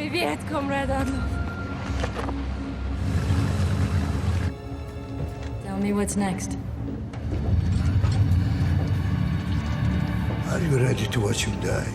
Привет, comrade Arnold. Tell me what's next. Are you ready to watch him die?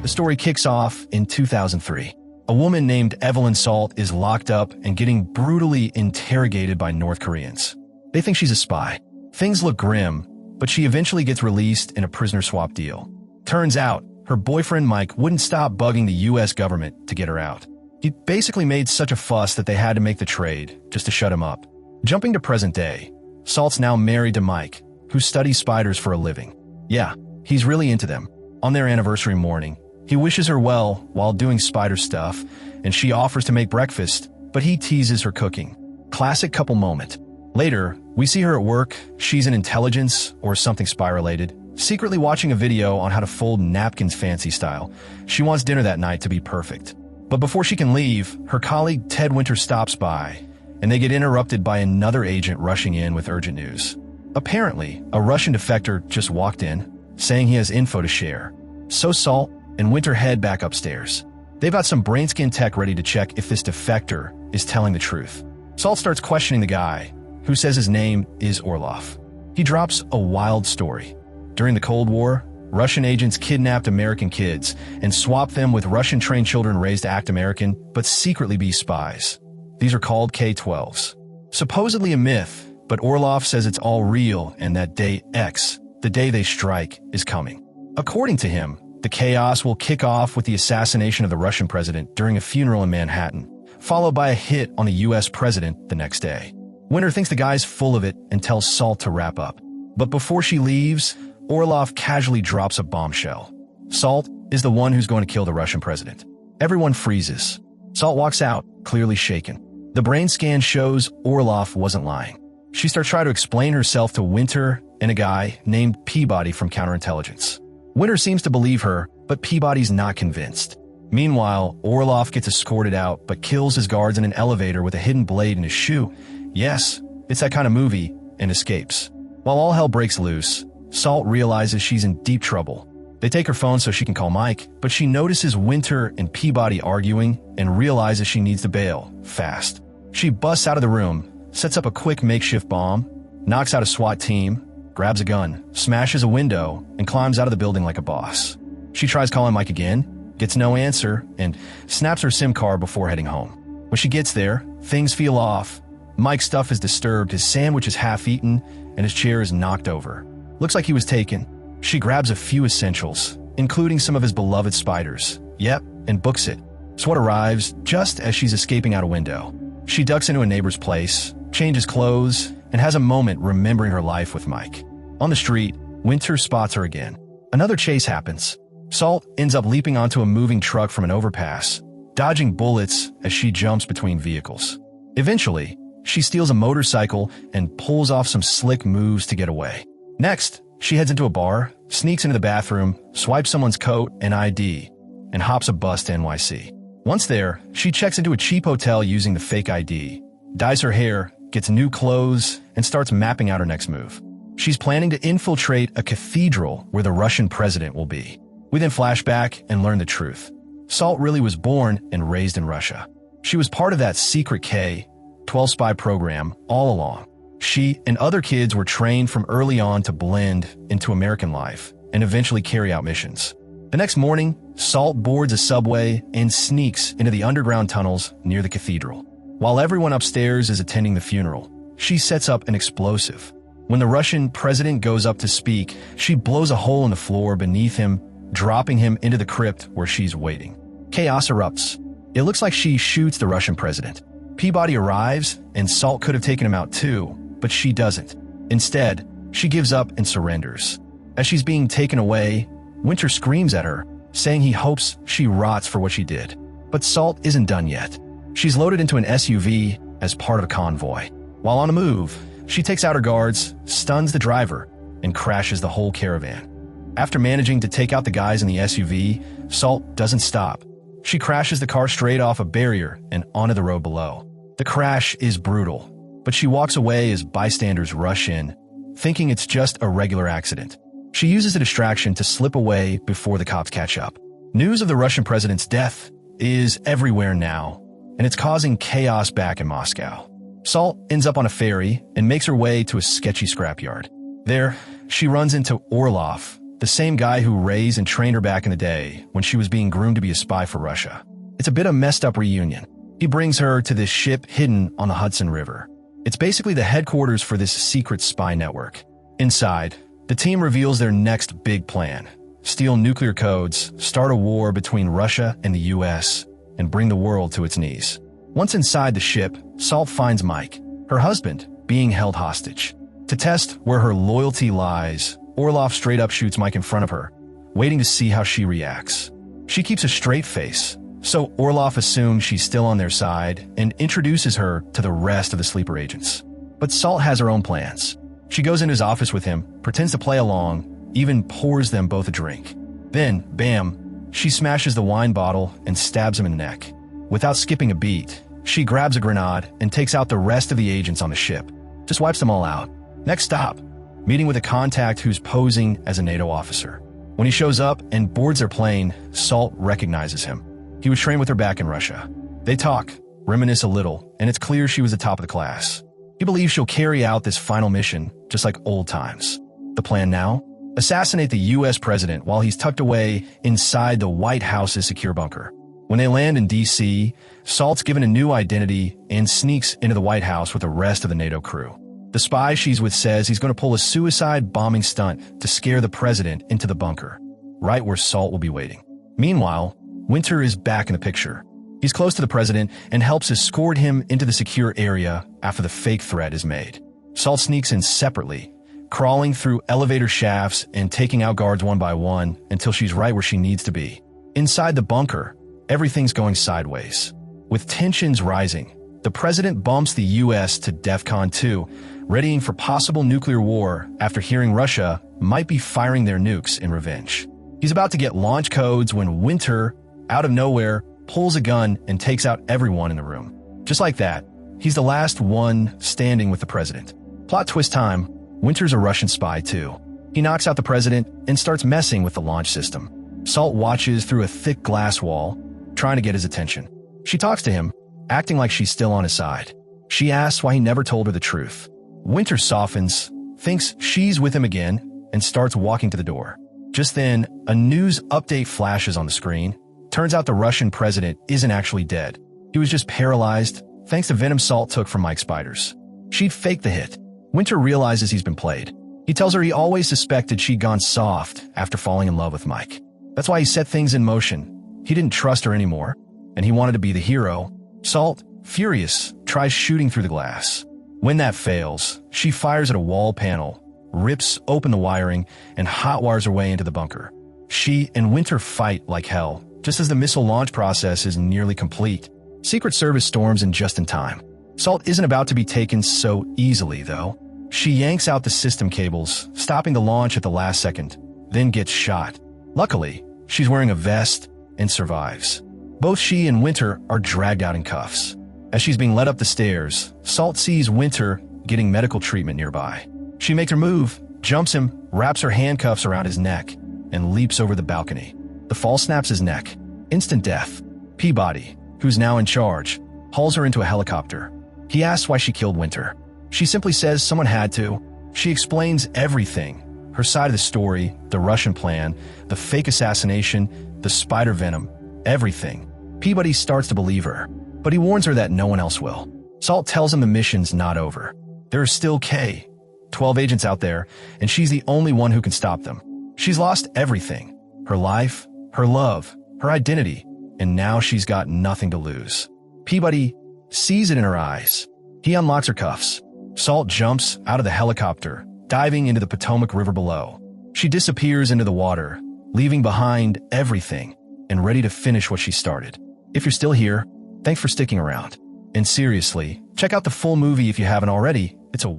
The story kicks off in 2003. A woman named Evelyn Salt is locked up and getting brutally interrogated by North Koreans. They think she's a spy. Things look grim, but she eventually gets released in a prisoner swap deal. Turns out, her boyfriend Mike wouldn't stop bugging the US government to get her out. He basically made such a fuss that they had to make the trade just to shut him up. Jumping to present day, Salt's now married to Mike, who studies spiders for a living. Yeah, he's really into them. On their anniversary morning, he wishes her well while doing spider stuff, and she offers to make breakfast, but he teases her cooking. Classic couple moment. Later, we see her at work. She's in intelligence or something spy-related, secretly watching a video on how to fold napkins fancy style. She wants dinner that night to be perfect. But before she can leave, her colleague Ted Winter stops by, and they get interrupted by another agent rushing in with urgent news. Apparently, a Russian defector just walked in, saying he has info to share. So Salt and Winter head back upstairs. They've got some brain scan tech ready to check if this defector is telling the truth. Salt starts questioning the guy, who says his name is Orlov. He drops a wild story. During the Cold War, Russian agents kidnapped American kids and swapped them with Russian-trained children raised to act American, but secretly be spies. These are called K-12s. Supposedly a myth, but Orlov says it's all real and that day X, the day they strike, is coming. According to him, the chaos will kick off with the assassination of the Russian president during a funeral in Manhattan, followed by a hit on the US president the next day. Winter thinks the guy's full of it and tells Salt to wrap up. But before she leaves, Orlov casually drops a bombshell. Salt is the one who's going to kill the Russian president. Everyone freezes. Salt walks out, clearly shaken. The brain scan shows Orlov wasn't lying. She starts trying to explain herself to Winter and a guy named Peabody from counterintelligence. Winter seems to believe her, but Peabody's not convinced. Meanwhile, Orlov gets escorted out, but kills his guards in an elevator with a hidden blade in his shoe. Yes, it's that kind of movie, and escapes. While all hell breaks loose, Salt realizes she's in deep trouble. They take her phone so she can call Mike, but she notices Winter and Peabody arguing and realizes she needs to bail, fast. She busts out of the room, sets up a quick makeshift bomb, knocks out a SWAT team, grabs a gun, smashes a window, and climbs out of the building like a boss. She tries calling Mike again, gets no answer, and snaps her SIM card before heading home. When she gets there, things feel off. Mike's stuff is disturbed, his sandwich is half-eaten, and his chair is knocked over. Looks like he was taken. She grabs a few essentials, including some of his beloved spiders. Yep, and books it. SWAT arrives just as she's escaping out a window. She ducks into a neighbor's place, changes clothes, and has a moment remembering her life with Mike. On the street, Winter spots her again. Another chase happens. Salt ends up leaping onto a moving truck from an overpass, dodging bullets as she jumps between vehicles. Eventually, she steals a motorcycle and pulls off some slick moves to get away. Next, she heads into a bar, sneaks into the bathroom, swipes someone's coat and ID, and hops a bus to NYC. Once there, she checks into a cheap hotel using the fake ID, dyes her hair, gets new clothes, and starts mapping out her next move. She's planning to infiltrate a cathedral where the Russian president will be. We then flash back and learn the truth. Salt really was born and raised in Russia. She was part of that secret K-12 spy program all along. She and other kids were trained from early on to blend into American life and eventually carry out missions. The next morning, Salt boards a subway and sneaks into the underground tunnels near the cathedral. While everyone upstairs is attending the funeral, she sets up an explosive. When the Russian president goes up to speak, she blows a hole in the floor beneath him, dropping him into the crypt where she's waiting. Chaos erupts. It looks like she shoots the Russian president. Peabody arrives, and Salt could have taken him out too, but she doesn't. Instead, she gives up and surrenders. As she's being taken away, Winter screams at her, saying he hopes she rots for what she did. But Salt isn't done yet. She's loaded into an SUV as part of a convoy. While on the move, she takes out her guards, stuns the driver, and crashes the whole caravan. After managing to take out the guys in the SUV, Salt doesn't stop. She crashes the car straight off a barrier and onto the road below. The crash is brutal, but she walks away as bystanders rush in, thinking it's just a regular accident. She uses the distraction to slip away before the cops catch up. News of the Russian president's death is everywhere now, and it's causing chaos back in Moscow. Salt ends up on a ferry and makes her way to a sketchy scrapyard. There, she runs into Orlov, the same guy who raised and trained her back in the day when she was being groomed to be a spy for Russia. It's a bit of a messed up reunion. He brings her to this ship hidden on the Hudson River. It's basically the headquarters for this secret spy network. Inside, the team reveals their next big plan: steal nuclear codes, start a war between Russia and the US, and bring the world to its knees. Once inside the ship, Salt finds Mike, her husband, being held hostage. To test where her loyalty lies, Orlov straight up shoots Mike in front of her, waiting to see how she reacts. She keeps a straight face, so Orlov assumes she's still on their side and introduces her to the rest of the sleeper agents. But Salt has her own plans. She goes into his office with him, pretends to play along, even pours them both a drink. Then, bam, she smashes the wine bottle and stabs him in the neck. Without skipping a beat, she grabs a grenade and takes out the rest of the agents on the ship. Just wipes them all out. Next stop, meeting with a contact who's posing as a NATO officer. When he shows up and boards their plane, Salt recognizes him. He was trained with her back in Russia. They talk, reminisce a little, and it's clear she was the top of the class. He believes she'll carry out this final mission, just like old times. The plan now? Assassinate the US president while he's tucked away inside the White House's secure bunker. When they land in DC, Salt's given a new identity and sneaks into the White House with the rest of the NATO crew. The spy she's with says he's going to pull a suicide bombing stunt to scare the president into the bunker, right where Salt will be waiting. Meanwhile, Winter is back in the picture. He's close to the president and helps escort him into the secure area after the fake threat is made. Salt sneaks in separately, crawling through elevator shafts and taking out guards one by one until she's right where she needs to be. Inside the bunker, everything's going sideways. With tensions rising, the president bumps the US to DEFCON 2, readying for possible nuclear war after hearing Russia might be firing their nukes in revenge. He's about to get launch codes when Winter, out of nowhere, pulls a gun and takes out everyone in the room. Just like that, he's the last one standing with the president. Plot twist time, Winter's a Russian spy too. He knocks out the president and starts messing with the launch system. Salt watches through a thick glass wall, trying to get his attention. She talks to him, acting like she's still on his side. She asks why he never told her the truth. Winter softens, thinks she's with him again, and starts walking to the door. Just then, a news update flashes on the screen. Turns out the Russian president isn't actually dead. He was just paralyzed, thanks to venom Salt took from Mike's spiders. She'd faked the hit. Winter realizes he's been played. He tells her he always suspected she'd gone soft after falling in love with Mike. That's why he set things in motion. He didn't trust her anymore, and he wanted to be the hero. Salt, furious, tries shooting through the glass. When that fails, she fires at a wall panel, rips open the wiring, and hotwires her way into the bunker. She and Winter fight like hell, just as the missile launch process is nearly complete. Secret Service storms in just in time. Salt isn't about to be taken so easily, though. She yanks out the system cables, stopping the launch at the last second, then gets shot. Luckily, she's wearing a vest and survives. Both she and Winter are dragged out in cuffs. As she's being led up the stairs, Salt sees Winter getting medical treatment nearby. She makes her move, jumps him, wraps her handcuffs around his neck, and leaps over the balcony. The fall snaps his neck. Instant death. Peabody, who's now in charge, hauls her into a helicopter. He asks why she killed Winter. She simply says someone had to. She explains everything. Her side of the story, the Russian plan, the fake assassination, the spider venom, everything. Peabody starts to believe her, but he warns her that no one else will. Salt tells him the mission's not over. There are still 12 agents out there, and she's the only one who can stop them. She's lost everything. Her life, her love, her identity, and now she's got nothing to lose. Peabody sees it in her eyes. He unlocks her cuffs. Salt jumps out of the helicopter, diving into the Potomac River below. She disappears into the water, leaving behind everything and ready to finish what she started. If you're still here, thanks for sticking around. And seriously, check out the full movie if you haven't already. It's a